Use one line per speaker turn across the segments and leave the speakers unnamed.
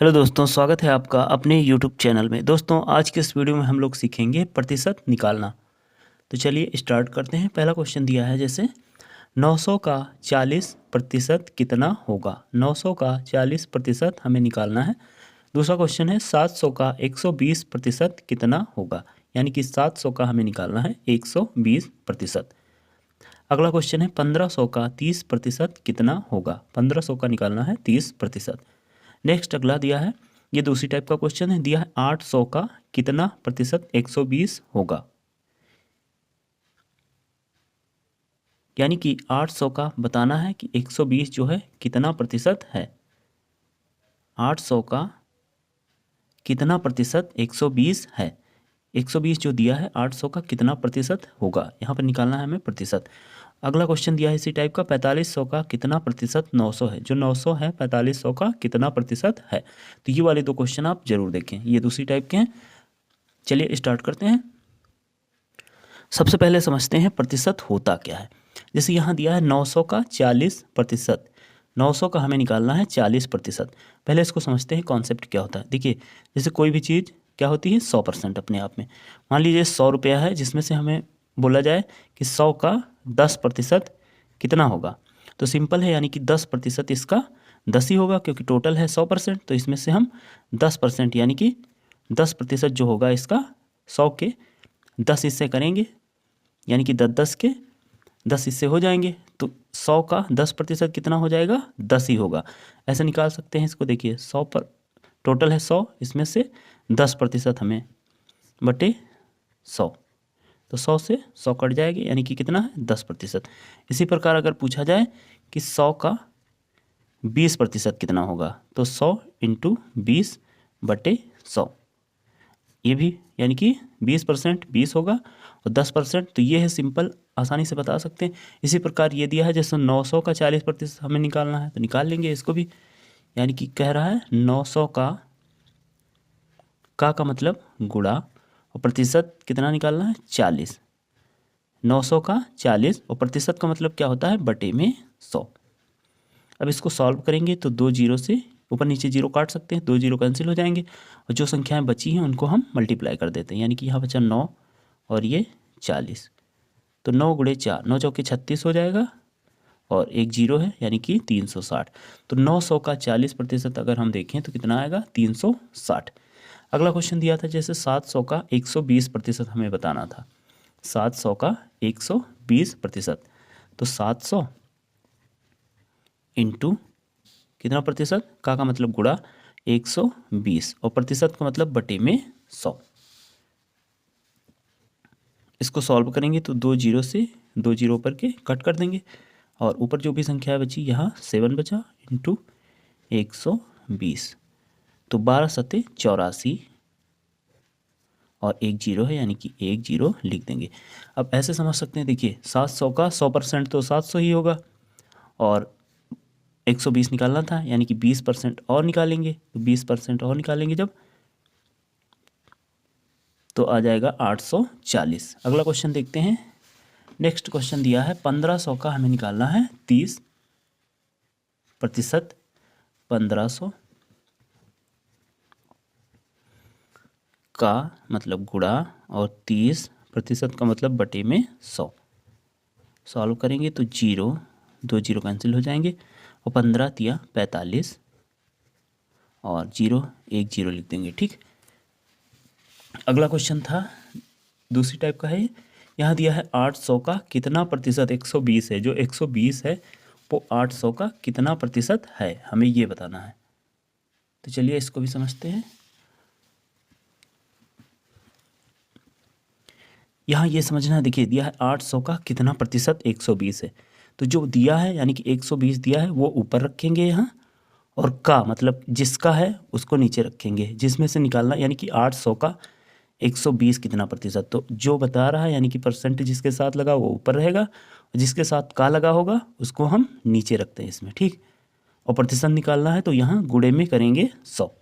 Hello दोस्तों, स्वागत है आपका अपने यूट्यूब चैनल में। दोस्तों, आज के इस वीडियो में हम लोग सीखेंगे प्रतिशत निकालना। तो चलिए स्टार्ट करते हैं। पहला क्वेश्चन दिया है जैसे 900 का 40% कितना होगा। 900 का 40% हमें निकालना है। दूसरा क्वेश्चन है 700 का 120% कितना होगा, यानी कि 700 का हमें निकालना है 120%। अगला क्वेश्चन है 1500 का 30% कितना होगा। 1500 का निकालना है 30%। नेक्स्ट अगला दिया है, ये दूसरी टाइप का क्वेश्चन है, दिया है 800 का कितना प्रतिशत 120 होगा, यानी कि 800 का बताना है कि 120 जो है कितना प्रतिशत है। 800 का कितना प्रतिशत 120 है। 120 जो दिया है 800 का कितना प्रतिशत होगा, यहाँ पर निकालना है हमें प्रतिशत। अगला क्वेश्चन दिया है इसी टाइप का 4500 का कितना प्रतिशत 900 है। जो 900 है 4500 का कितना प्रतिशत है। तो ये वाले दो क्वेश्चन आप जरूर देखें, ये दूसरी टाइप के हैं। चलिए स्टार्ट करते हैं। सबसे पहले समझते हैं प्रतिशत होता क्या है। जैसे यहाँ दिया है 900 का 40%। 900 का हमें निकालना है 40%। पहले इसको समझते हैं कॉन्सेप्ट क्या होता है। देखिए, जैसे कोई भी चीज़ क्या होती है 100% अपने आप में। मान लीजिए 100 रुपया है, जिसमें से हमें बोला जाए कि 100 का 10% कितना होगा। तो सिंपल है, यानी कि 10% इसका 10 ही होगा, क्योंकि टोटल है 100%। तो इसमें से हम 10% यानी कि 10% जो होगा इसका 100 के 10 हिस्से करेंगे, यानी कि 10 के 10 हिस्से हो जाएंगे। तो 100 का 10% कितना हो जाएगा, 10 ही होगा। ऐसे निकाल सकते हैं इसको। देखिए 100 पर टोटल है 100, इसमें से 10% हमें बटे 100, तो 100 से 100 कट जाएगी, यानी कि कितना है 10%। इसी प्रकार अगर पूछा जाए कि 100 का 20% कितना होगा, तो 100 इंटू 20 बटे 100, ये भी यानी कि 20% 20 होगा और 10%। तो ये है सिंपल, आसानी से बता सकते हैं। इसी प्रकार ये दिया है जैसे 900 का 40% हमें निकालना है, तो निकाल लेंगे इसको भी। यानी कि कह रहा है 900 का मतलब गुणा और प्रतिशत कितना निकालना है 40। 900 का 40 और प्रतिशत का मतलब क्या होता है बटे में 100। अब इसको सॉल्व करेंगे तो दो जीरो से ऊपर नीचे जीरो काट सकते हैं, दो जीरो कैंसिल हो जाएंगे और जो संख्याएं बची हैं उनको हम मल्टीप्लाई कर देते हैं। यानी कि यहाँ बचा 9 और ये 40, तो 9 गुणे 4, 9 चौके 36 हो जाएगा और एक जीरो है, यानी कि 360। तो 900 का 40% अगर हम देखें तो कितना आएगा 360। अगला क्वेश्चन दिया था जैसे 700 का 120% हमें बताना था। 700 का 120%, तो 700 इंटू कितना प्रतिशत, का मतलब गुणा 120 और प्रतिशत का मतलब बटे में 100। इसको सॉल्व करेंगे तो दो जीरो से दो जीरो पर के कट कर देंगे और ऊपर जो भी संख्या बची यहाँ 7 बचा इंटू 120, तो 12 सत्ते 84 और एक जीरो है, यानी कि एक जीरो लिख देंगे। अब ऐसे समझ सकते हैं, देखिए 700 का 100% तो 700 ही होगा और 120 निकालना था, यानी कि 20% और निकालेंगे। तो 20% और निकालेंगे जब, तो आ जाएगा 840। अगला क्वेश्चन देखते हैं। नेक्स्ट क्वेश्चन दिया है 1500 का हमें निकालना है 30%। 1500 का मतलब गुणा और 30% का मतलब बटे में 100। सॉल्व करेंगे तो जीरो दो जीरो कैंसिल हो जाएंगे और 15 तिया 45 और जीरो एक जीरो लिख देंगे। ठीक, अगला क्वेश्चन था दूसरी टाइप का है। यहाँ दिया है 800 का कितना प्रतिशत 120 है। जो 120 है वो 800 का कितना प्रतिशत है, हमें ये बताना है। तो चलिए इसको भी समझते हैं। यहाँ ये समझना है, देखिए दिया है 800 का कितना प्रतिशत 120 है। तो जो दिया है यानी कि 120 दिया है वो ऊपर रखेंगे यहाँ, और का मतलब जिसका है उसको नीचे रखेंगे, जिसमें से निकालना, यानी कि 800 का 120 कितना प्रतिशत। तो जो बता रहा है यानी कि परसेंट जिसके साथ लगा वो ऊपर रहेगा और जिसके साथ का लगा होगा उसको हम नीचे रखते हैं इसमें। ठीक, और प्रतिशत निकालना है तो यहाँ गुणे में करेंगे 100।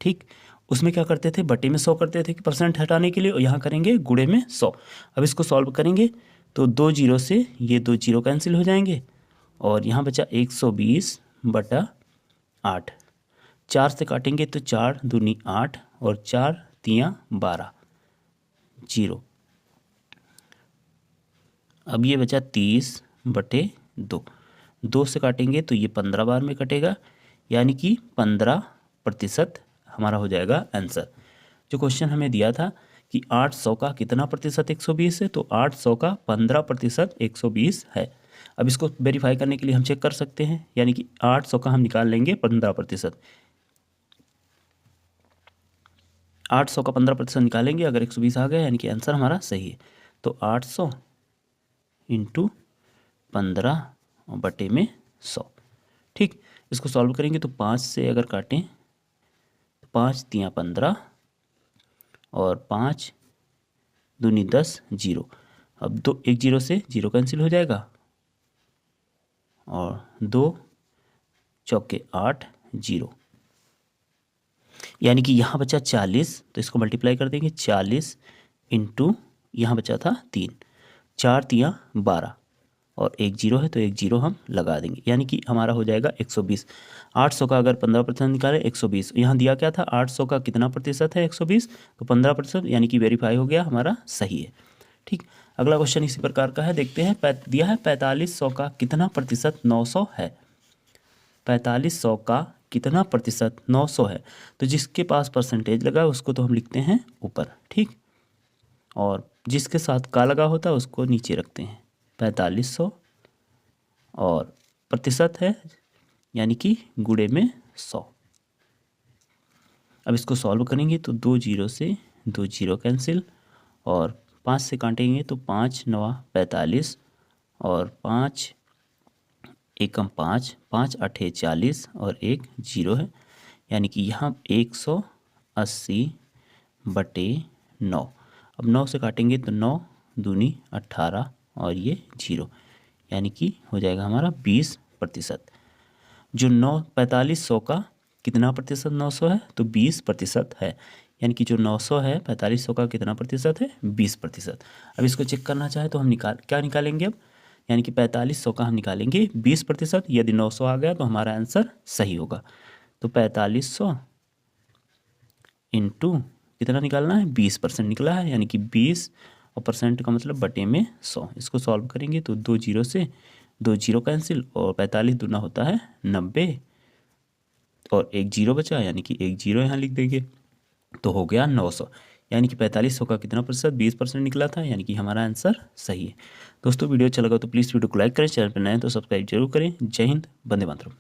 ठीक, उसमें क्या करते थे बटे में 100 करते थे कि परसेंट हटाने के लिए, और यहाँ करेंगे गुणे में 100। अब इसको सॉल्व करेंगे तो दो जीरो से ये दो जीरो कैंसिल हो जाएंगे और यहाँ बचा 120 बटा 8, 4 से काटेंगे तो 4 दूनी 8 और 4 तियाँ 12, 0। अब ये बचा 30/2। 2 से काटेंगे तो ये 15 बार में कटेगा, यानी कि 15% हमारा हो जाएगा आंसर। जो क्वेश्चन हमें दिया था कि 800 का कितना प्रतिशत 120 है, तो 800 का 15% 120 है। अब इसको वेरीफाई करने के लिए हम चेक कर सकते हैं, यानी कि 800 का हम निकाल लेंगे 15%। 800 का 15% निकालेंगे, अगर 120 आ गया यानी कि आंसर हमारा सही है। तो 800 इंटू 15/100। ठीक, इसको सॉल्व करेंगे तो 5 से अगर काटें तो 5 तियाँ 15 और 5 दूनी 10, 0। अब 2 1 0 से 0 कैंसिल हो जाएगा और 2 चौके 8, 0, यानी कि यहाँ बचा 40। तो इसको मल्टीप्लाई कर देंगे, 40 इंटू यहाँ बचा था 3, 4 तियाँ 12 और 1 0 है तो 1 0 हम लगा देंगे, यानी कि हमारा हो जाएगा 120। 800 का अगर 15% निकालें 120, यहाँ दिया क्या था 800 का कितना प्रतिशत है 120, तो 15%, यानी कि वेरीफाई हो गया, हमारा सही है। ठीक, अगला क्वेश्चन इसी प्रकार का है, देखते हैं। दिया है 4500 का कितना प्रतिशत 900 है। 4500 का कितना प्रतिशत 900 है, तो जिसके पास परसेंटेज लगा है उसको तो हम लिखते हैं ऊपर, ठीक, और जिसके साथ का लगा होता है उसको नीचे रखते हैं। 4500 और प्रतिशत है यानी कि गुणे में 100। अब इसको सॉल्व करेंगे तो 2 0 से 2 0 कैंसिल और 5 से काटेंगे तो 5 9 45 और 5 एकम 5, 5 8 40 और 1 0 है, यानी कि यहाँ 180/9। अब 9 से काटेंगे तो 9 दूनी 18 और ये 0, यानी कि हो जाएगा हमारा 20%। जो 4500 का कितना प्रतिशत 900 है, तो 20% है, यानी कि जो 900 है 4500 का कितना प्रतिशत है 20%। अब इसको चेक करना चाहे तो हम क्या निकालेंगे अब, यानी कि 4500 का हम निकालेंगे 20%। यदि 900 आ गया तो हमारा आंसर सही होगा। तो 4500 इंटू कितना निकालना है 20% निकला है, यानी कि 20 और परसेंट का मतलब बटे में 100। इसको सॉल्व करेंगे तो 2 0 से 2 0 कैंसिल और 45 दूना होता है 90 और 1 0 बचा, यानी कि 1 0 यहाँ लिख देंगे तो हो गया 900, यानी कि 4500 का कितना प्रतिशत 20% निकला था, यानी कि हमारा आंसर सही है। दोस्तों वीडियो अच्छा लगा तो प्लीज़ वीडियो को लाइक करें, चैनल पर नए हैं तो सब्सक्राइब जरूर करें। जय हिंद, वंदे मातरम।